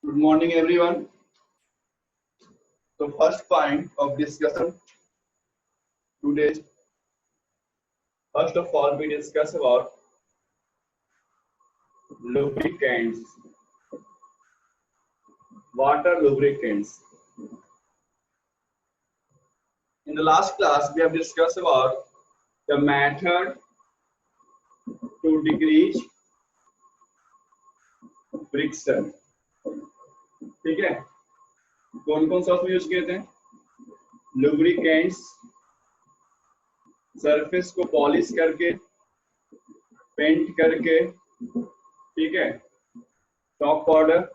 Good morning, everyone. So, first point of discussion today. First of all, we discuss about lubricants. What are lubricants? In the last class, we have discussed about the method to decrease friction. ठीक है? कौन कौन सा उसमें use किए थे? Lubricants, surface को polish करके, पेंट करके, ठीक है, टॉप पाउडर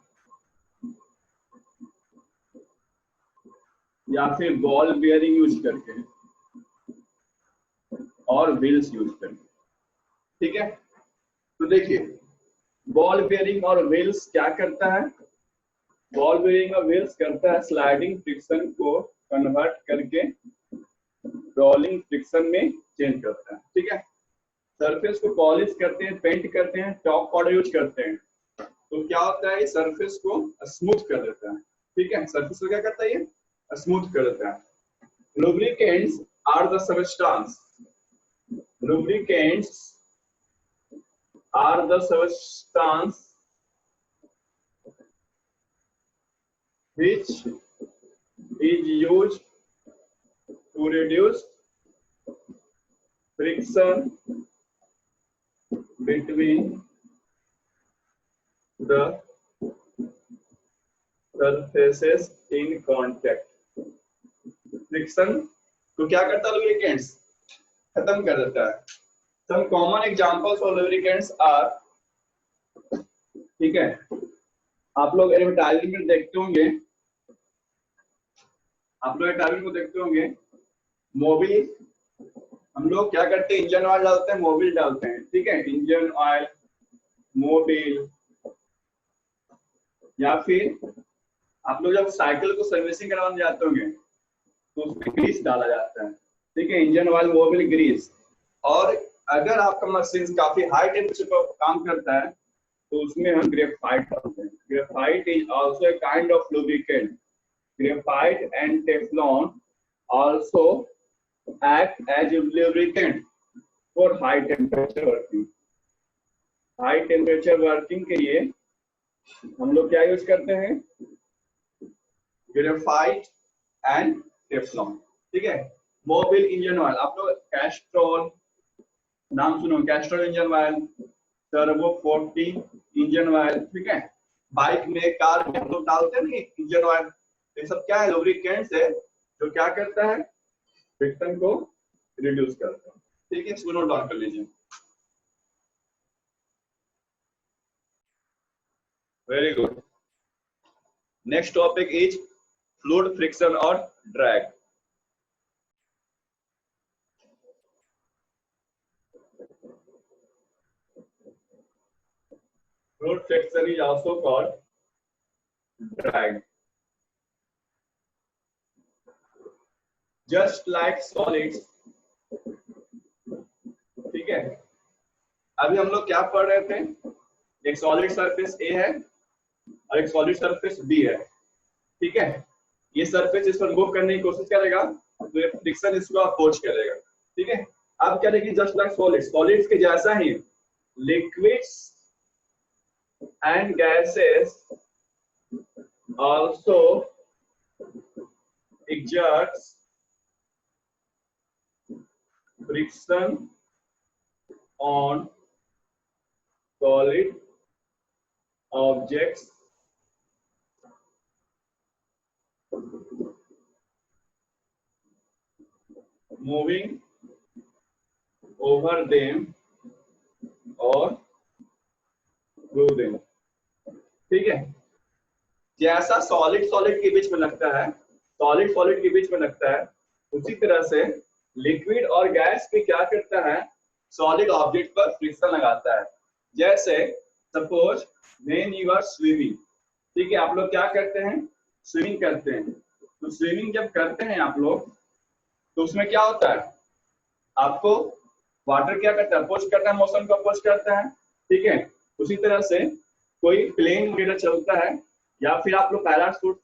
या फिर बॉल बियरिंग यूज करके और व्हील्स यूज करके, ठीक है। तो देखिए, बॉल बियरिंग और व्हील्स क्या करता है? बॉल बेयरिंग और व्हील्स करता है स्लाइडिंग फ्रिक्शन को कन्वर्ट करके रोलिंग फ्रिक्शन में चेंज करता है, ठीक है। सरफेस को पॉलिश करते हैं, पेंट करते हैं, टॉप पाउडर यूज करते हैं, तो क्या होता है? सरफेस को स्मूथ कर देता है, ठीक है। सरफेस को क्या करता है? ये स्मूथ कर देता है। Lubricants are the substance, lubricants are the substance which is used to reduce friction between the surfaces in contact. Friction तो क्या करता है? लुब्रिकेंट्स खत्म कर देता है। Some common examples of lubricants are, ठीक है, आप लोग एडवर्टाइजमेंट में देखते होंगे, मोबिल, हम लोग क्या करते हैं? इंजन ऑयल डालते हैं, मोबिल डालते हैं, ठीक है। इंजन ऑयल, मोबिल, या फिर आप लोग जब साइकिल को सर्विसिंग करवाने जाते होंगे तो उसमें ग्रीस डाला जाता है, ठीक है। Engine oil, Mobil, grease. और अगर आपका मशीन काफी हाई टेम्परेचर पर काम करता है तो उसमें हम ग्रेफाइट डालते हैं। Graphite is also a kind of lubricant. Graphite and Teflon also act as lubricant for high temperature working. High temperature working के लिए हम लोग क्या यूज करते हैं? ग्रेफाइट एंड टेफ्लॉन, ठीक है। मोबिल, इंजन ऑयल, आप लोग कैस्ट्रोल नाम सुनो, Castrol engine oil, turbo 40 engine oil, ठीक है। बाइक में, कार में हम लोग डालते हैं नहीं इंजन ऑयल। ये सब क्या है? लुब्रिकेंट्स है जो क्या करता है? फ्रिक्शन को रिड्यूस करता है, ठीक है। इसको नोट डाउन कर लीजिए। Very good. Next topic is fluid friction और drag. Fluid friction is also called drag. Just like solids, ठीक है। अभी हम लोग क्या पढ़ रहे थे? एक सॉलिड सरफेस ए है और एक सॉलिड सरफेस बी है, ठीक है। ये सरफेस इस पर मूव करने की कोशिश करेगा तो ये फ्रिक्शन इसको अपोज करेगा, ठीक है। अब क्या रहेगी? जस्ट लाइक सॉलिड्स, सॉलिड्स के जैसा ही liquids and gases also exerts friction on solid objects moving over them or through them, ठीक है। जैसा सॉलिड सॉलिड के बीच में लगता है, सॉलिड सॉलिड के बीच में लगता है, उसी तरह से लिक्विड और गैस भी क्या करता है? सॉलिड ऑब्जेक्ट पर फ्रिक्शन लगाता है। जैसे suppose when you are swimming, ठीक है, आप लोग क्या करते हैं? स्विमिंग करते हैं। तो स्विमिंग जब करते हैं आप लोग तो उसमें क्या होता है? आपको वाटर क्या करता है? अपोज करता है, मोशन को अपोज करता है, ठीक है। उसी तरह से कोई प्लेन वगैरह चलता है या फिर आप लोग पैराशूट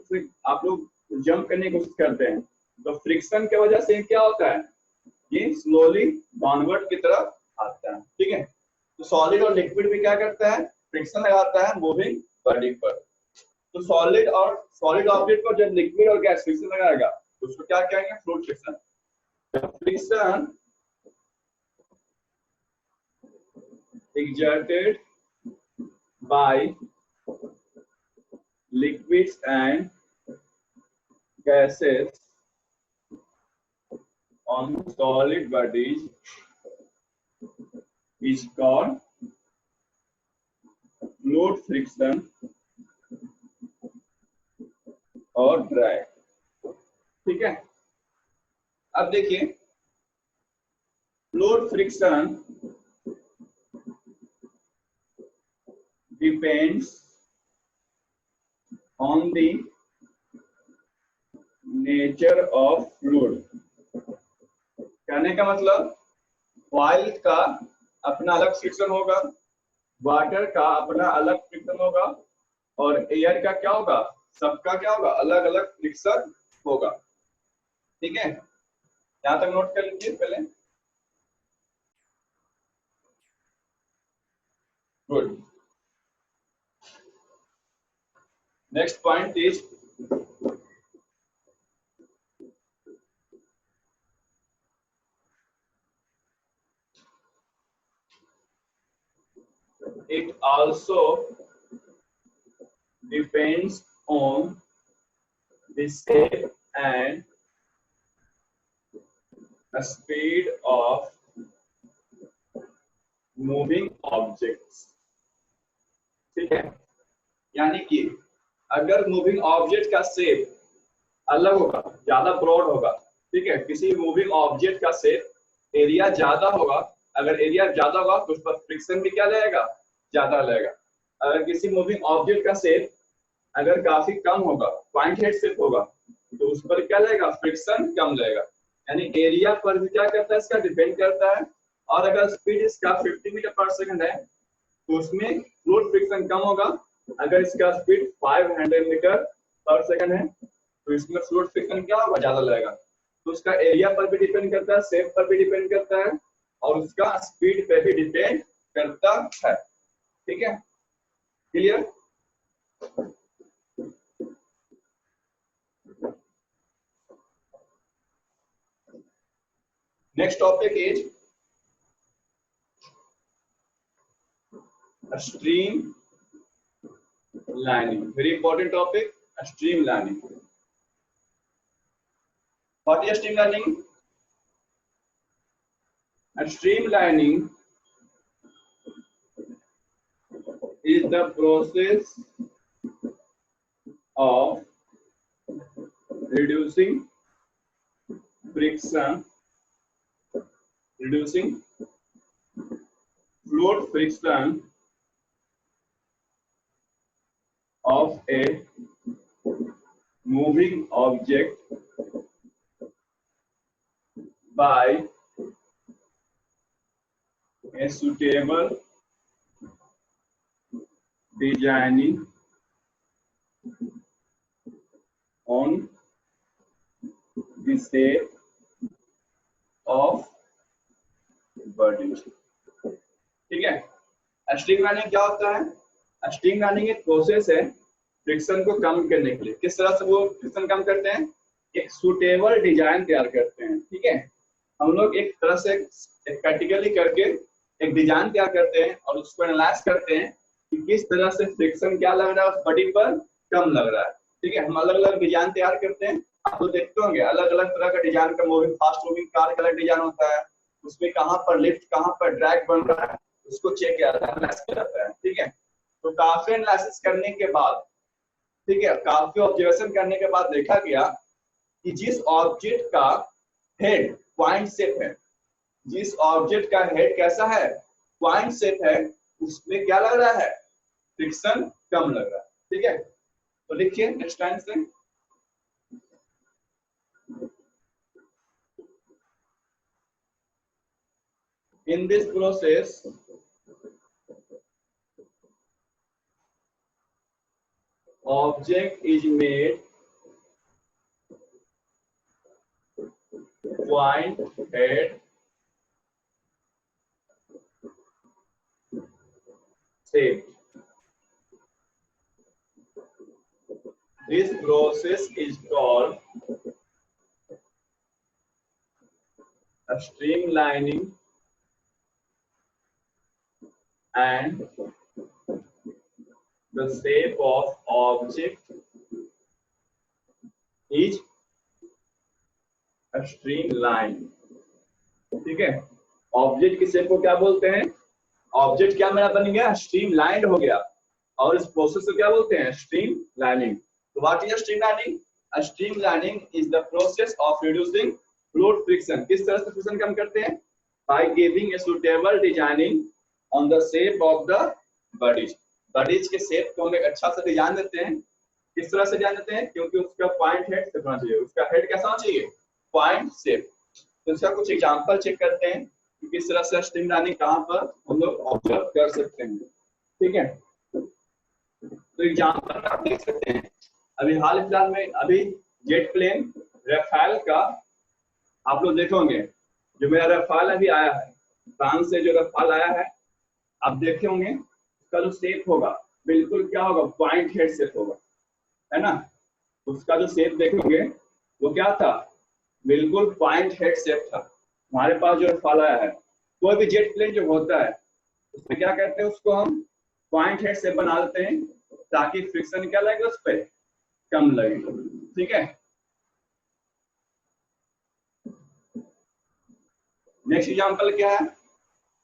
से आप लोग जंप करने की कोशिश करते हैं, तो फ्रिक्शन की वजह से क्या होता है, ये स्लोली डाउनवर्ड की तरफ आता है। ठीक है, तो सॉलिड और लिक्विड भी क्या करता है, फ्रिक्शन लगाता है मूविंग बॉडी पर। तो सॉलिड ऑब्जेक्ट पर जब लिक्विड और गैस फ्रिक्शन लगाएगा तो उसको क्या कहेंगे, fluid friction. Friction exerted by liquids and gases on solid bodies is called fluid friction और ड्रैग। ठीक है, अब देखिए fluid friction depends on the nature of fluid। कहने का मतलब ऑयल का अपना अलग फ्रिक्शन होगा, वाटर का अपना अलग फ्रिक्शन होगा, और एयर का क्या होगा, सबका क्या होगा, अलग अलग फ्रिक्शन होगा। ठीक है, यहां तक नोट कर लीजिए पहले। Good, next point is it also depends on the shape and the speed of moving objects। ठीक है, यानी कि अगर मूविंग ऑब्जेक्ट का शेप अलग होगा, ज्यादा ब्रॉड होगा, ठीक है, किसी मूविंग ऑब्जेक्ट का शेप एरिया ज्यादा होगा, अगर एरिया ज्यादा होगा तो उस पर फ्रिक्शन भी क्या लगेगा, ज्यादा लगेगा। अगर किसी मूविंग ऑब्जेक्ट का शेप अगर काफी कम होगा, पॉइंट हेड शेप होगा, तो उस पर क्या लगेगा, फ्रिक्शन कम लगेगा। यानी एरिया पर भी क्या करता है, इसका डिपेंड करता है। और अगर स्पीड इसका 50 मीटर पर सेकंड है तो उसमें फ्लूइड फ्रिक्शन कम होगा। अगर इसका स्पीड 500 मीटर पर सेकंड है तो इसमें फ्लूइड फ्रिक्शन क्या होगा, ज्यादा लगेगा। तो उसका एरिया पर भी डिपेंड करता है, शेप पर भी डिपेंड करता है, और उसका स्पीड पे भी डिपेंड करता है। ठीक है, clear. Next topic is stream lining, very important topic, stream lining। What is stream lining? A stream lining is the process of reducing friction, reducing fluid friction of a moving object by a suitable designing on the shape of body। ठीक है, string lining क्या होता है, string lining एक process है friction को कम करने के लिए। किस तरह से वो फ्रिक्शन कम करते हैं, एक सुटेबल डिजाइन तैयार करते हैं। ठीक है, हम लोग एक तरह से एक प्रैक्टिकली करके एक डिजाइन तैयार करते हैं और उसको एनालाइज करते हैं कि किस तरह से फ्रिक्शन क्या लग रहा है उस बॉडी पर, कम लग रहा है। ठीक है, हम अलग अलग डिजाइन तैयार करते हैं, आप लोग देखते होंगे अलग अलग तरह का डिजाइन का, मूविंग फास्ट मूविंग कार का अलग डिजाइन होता है, उसमें कहाँ पर लिफ्ट कहाँ पर ड्रैग बन रहा है उसको चेक किया जाता है, एनालाइज किया जाता है। ठीक है, तो काफी एनालिसिस करने के बाद, ठीक है, काफी ऑब्जर्वेशन करने के बाद देखा गया कि जिस ऑब्जेक्ट का हेड पॉइंट शेप है, जिस ऑब्जेक्ट का हेड कैसा है, पॉइंट शेप है, उसमें क्या लग रहा है, फ्रिक्शन कम लग रहा है। ठीक है, तो लिखिए नेक्स्ट टाइम से, in this process object is made point head shape. This process is called a streamlining and the shape of object is a streamline. ठीक है, ऑब्जेक्ट की शेप को क्या बोलते हैं? ऑब्जेक्ट क्या मेरा बन गया? स्ट्रीमलाइंड हो गया, और इस प्रोसेस को क्या बोलते हैं? स्ट्रीमलाइनिंग. तो what is streamlining? A streamlining is the process of reducing fluid friction. किस तरह से फ्रिक्शन कम करते हैं? By giving a suitable designing on the shape of the bodies. Bodies के शेप को हम एक अच्छा से डिजाइन देते हैं. किस तरह से डिजाइन देते हैं? क्योंकि उसका पॉइंट हेड शेप होना चाहिए. उसका हेड कैसा होना चाहिए? Point shape. तो इसका कुछ एग्जांपल चेक करते हैं कि किस तरह से स्ट्रीमलाइनिंग कहां पर हम लोग ऑब्जर्व कर सकते हैं. ठीक है, तो एग्जांपल में आप देख सकते हैं. अभी हाल फिलहाल में अभी जेट प्लेन राफेल का आप लोग देखोगे, जो मेरा राफेल अभी आया है फ्रांस से, जो राफेल आया है आप देखे होंगे, उसका जो शेप होगा बिल्कुल क्या होगा? पॉइंट हेड शेप होगा, है ना. उसका जो शेप देखोगे वो क्या था? बिल्कुल पॉइंट हेड शेप था. हमारे पास जो राफेल आया है, कोई भी जेट प्लेन जो होता है उसमें क्या कहते हैं? उसको हम पॉइंट हेड शेप बना देते हैं ताकि फ्रिक्शन क्या लगे उस पर? कम लगे. ठीक है, नेक्स्ट एग्जांपल क्या है?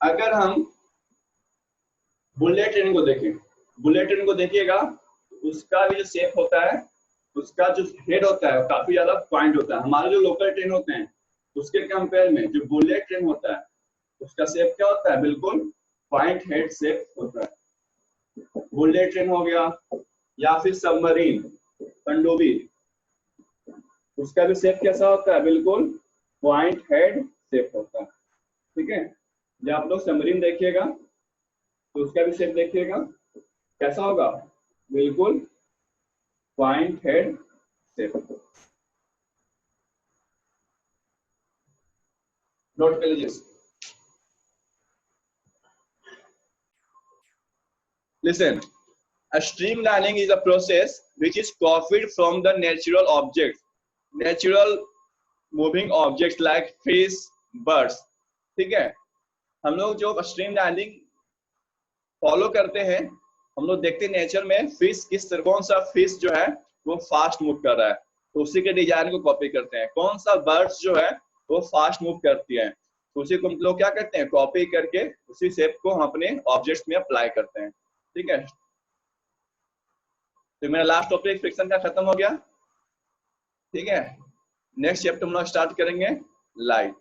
अगर हम बुलेट ट्रेन को देखें, बुलेट ट्रेन को देखिएगा, उसका भी जो शेप होता है, उसका जो हेड होता है काफी ज्यादा पॉइंट होता है. हमारे जो लोकल ट्रेन होते हैं उसके कंपेयर में जो बुलेट ट्रेन होता है उसका शेप क्या होता है? बिल्कुल पॉइंट हेड शेप होता है. बुलेट ट्रेन हो गया, या फिर सबमरीन पनडुब्बी, उसका भी शेप कैसा होता है? बिल्कुल पॉइंट हेड शेप होता है. ठीक है, जब आप लोग सबमरीन देखिएगा तो उसका भी शेप देखिएगा कैसा होगा? बिल्कुल पॉइंट हेड शेप. नोट कर लीजिए. Listen, a streamlining is a process which is copied from the natural objects, natural moving objects like fish, birds. ठीक है, हम लोग जो स्ट्रीमलाइनिंग फॉलो करते हैं, हम लोग देखते हैं नेचर में फिश किस तरह, कौन सा फिश जो है वो फास्ट मूव कर रहा है तो उसी के डिजाइन को कॉपी करते हैं. कौन सा बर्ड्स जो है वो फास्ट मूव करती है तो उसी को हम लोग क्या करते हैं? कॉपी करके उसी शेप को हम अपने ऑब्जेक्ट्स में अप्लाई करते हैं. ठीक है, तो मेरा लास्ट टॉपिक फ्रिक्शन का खत्म हो गया. ठीक है, नेक्स्ट चैप्टर हम लोग स्टार्ट करेंगे लाइट.